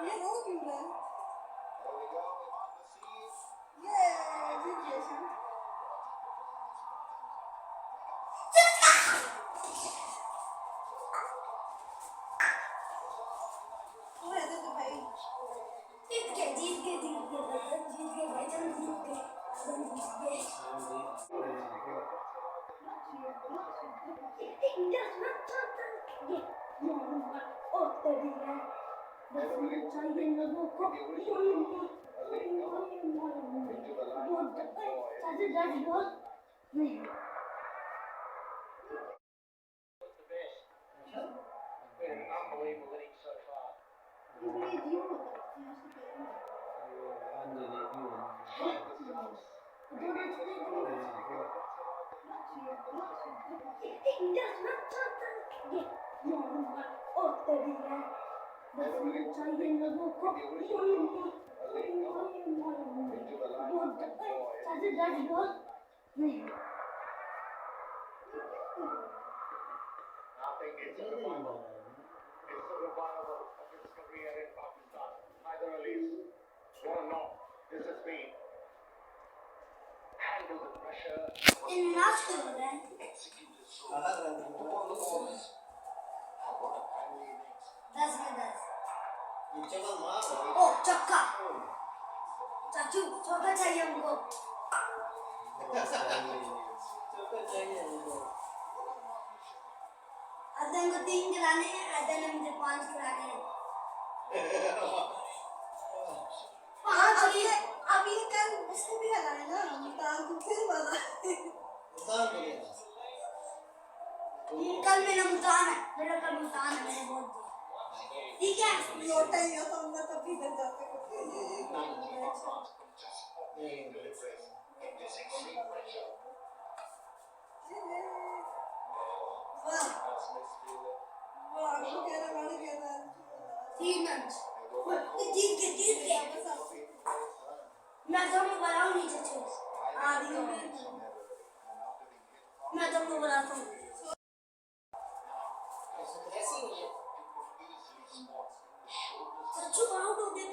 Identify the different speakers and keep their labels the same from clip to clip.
Speaker 1: ये रो क्यों रहा है? ये जीत गया शाम। वो है तो भाई जीत गए भाई चल जीत गए। चाहिए लोगों को नहीं चाहिए लोगों को नहीं ओ चक्का चाचू चौका चाहिए हमको अदन को 3 खिलाने हैं अदन ने मुझे 5 खिलाने हैं 5 अभी कल उसको भी हलाए ना मुतान को फिर वाला कल मेरा मुतान है मैंने बहुत ठीक है लोटा ही हो तो हम तब भी डर जाते चीलंच जीत गया मैं तुमको बताऊं नीचे से आ रही हूं मैं तुमको बताता हूं सच्चू आउट हो गए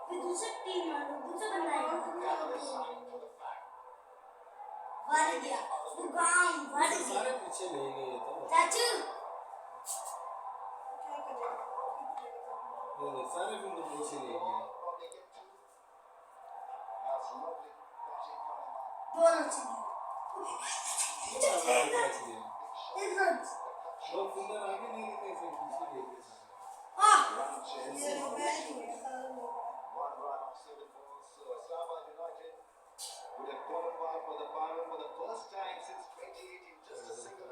Speaker 1: फिर दूसरा टीम मारो दूसरा बंदा आएगा वार गया तू गांव वार गया सारे पीछे ले गए तो चाचू क्या करे ये सारे फिर पीछे ले गए दोनों चीज वो फिंगर आगे नहीं निकले फिर पीछे ले गए ये रो गया one run of 7 balls so Islamabad United would have qualified for the final for the first time since 2018 just a single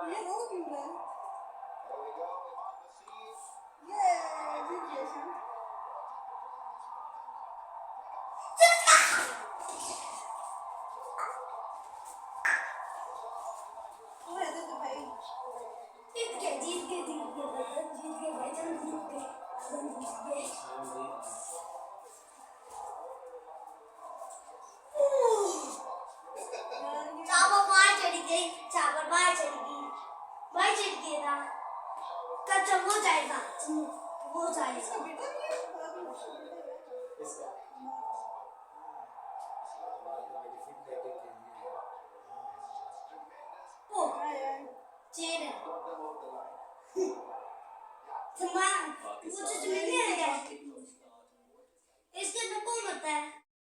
Speaker 1: ये रो क्यों रहा है? ये जीत गया शाम। वो है तो भाई जीत गए भाई चल जीत गए चावल बाहर चढ़ गई ना कच्चा हो जाएगा ओ चेन है वो जो मिलने आएगा इसके अंदर कौन होता है